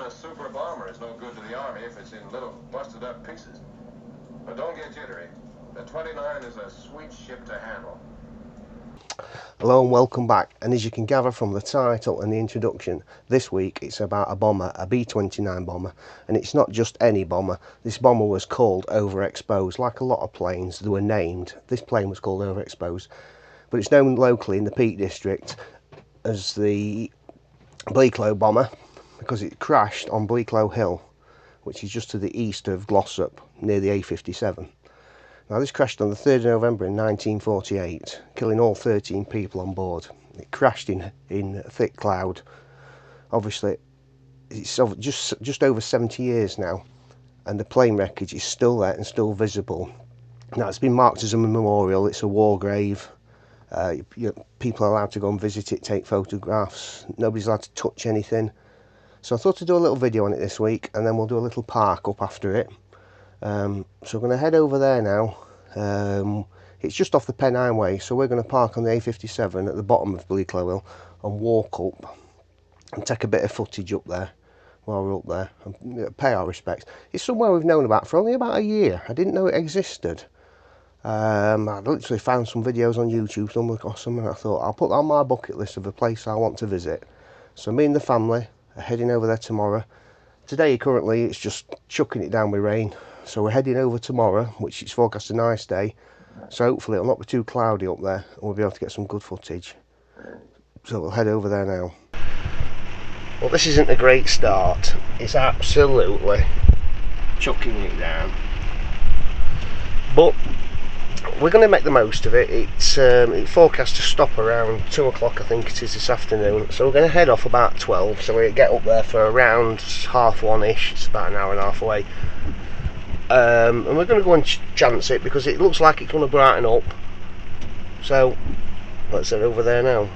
even a super bomber is no good to the Army if it's in little busted up pieces. But don't get jittery. The 29 is a sweet ship to handle. Hello and welcome back, and as you can gather from the title and the introduction, this week it's about a bomber, a B-29 bomber, and it's not just any bomber. This bomber was called Overexposed. Like a lot of planes, they were named. This plane was called Overexposed, but it's known locally in the Peak District as the BLEAKLOW bomber because it crashed on BLEAKLOW Hill, which is just to the east of Glossop near the A57. Now this crashed on the 3rd of November in 1948, killing all 13 people on board. It crashed in thick cloud. Obviously it's just over 70 years now, and the plane wreckage is still there and still visible. Now it's been marked as a memorial. It's a war grave. People are allowed to go and visit it, take photographs. Nobody's allowed to touch anything. So I thought I'd do a little video on it this week, and then we'll do a little park up after it. So we're going to head over there now. It's just off the Pennine Way, so we're going to park on the A57 at the bottom of BLEAKLOW Hill and walk up and take a bit of footage up there while we're up there and pay our respects. It's somewhere we've known about for only about a year. I didn't know it existed. I literally found some videos on YouTube, stumbled across them, and I thought I'll put that on my bucket list of a place I want to visit. So me and the family are heading over there tomorrow. Today currently it's just chucking it down with rain, so we're heading over tomorrow, which is forecast a nice day, so hopefully it'll not be too cloudy up there and we'll be able to get some good footage. So we'll head over there now. Well, this isn't a great start. It's absolutely chucking it down, but we're going to make the most of it. It's forecast to stop around 2 o'clock, I think it is, this afternoon, so we're going to head off about 12, so we get up there for around 1:30ish. It's about an hour and a half away, and we're going to go and chance it because it looks like it's going to brighten up. So let's head over there now.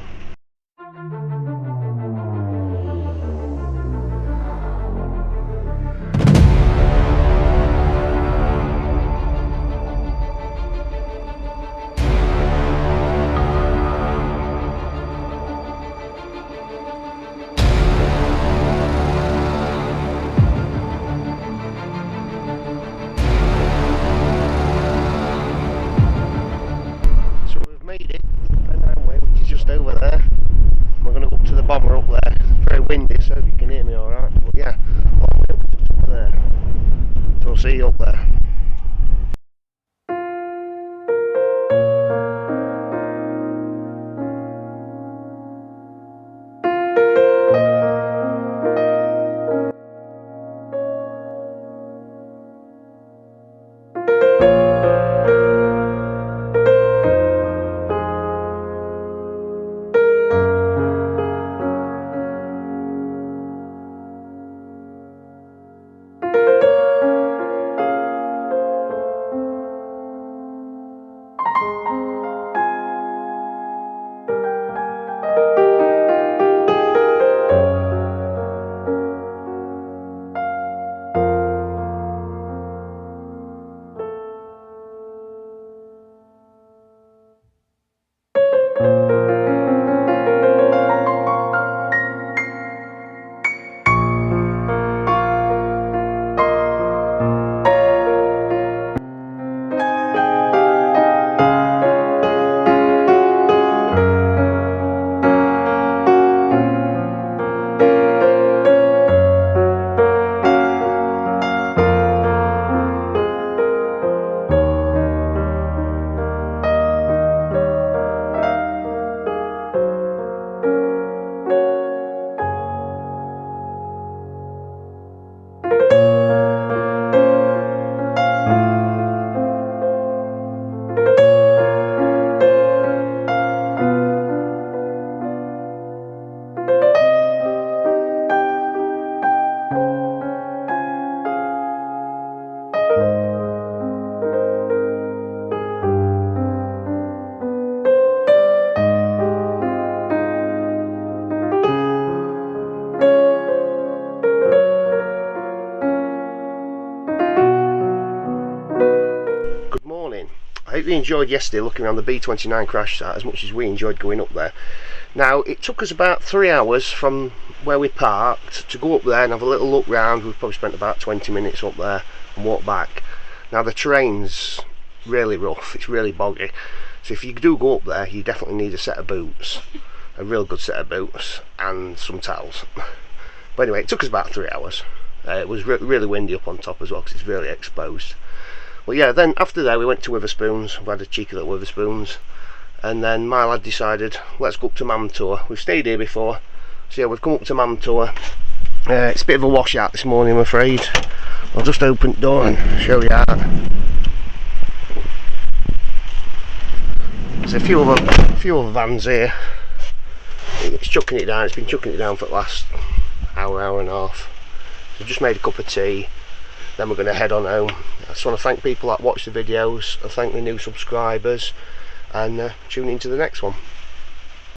Over there, we're going to go up to the bomber up there. It's very windy, so you can hear me alright, but yeah, all the way up to there. So I'll see you up there. I hope you enjoyed yesterday looking around the B-29 crash site as much as we enjoyed going up there. Now, it took us about 3 hours from where we parked to go up there and have a little look round. We've probably spent about 20 minutes up there and walk back. Now the terrain's really rough, it's really boggy, so if you do go up there you definitely need a set of boots, a real good set of boots, and some towels. But anyway, it took us about 3 hours. It was really windy up on top as well because it's really exposed. Well, yeah, then after there we went to Witherspoons. We had a cheeky little Witherspoons, and then my lad decided, let's go up to Mamtor. We've stayed here before, so yeah, we've come up to Mamtor. It's a bit of a washout this morning, I'm afraid. I'll just open the door and show you out. There's a few other vans here. It's chucking it down. It's been chucking it down for the last hour and a half. So just made a cup of tea, then we're going to head on home. I just want to thank people that watch the videos, I thank the new subscribers, and tune in to the next one.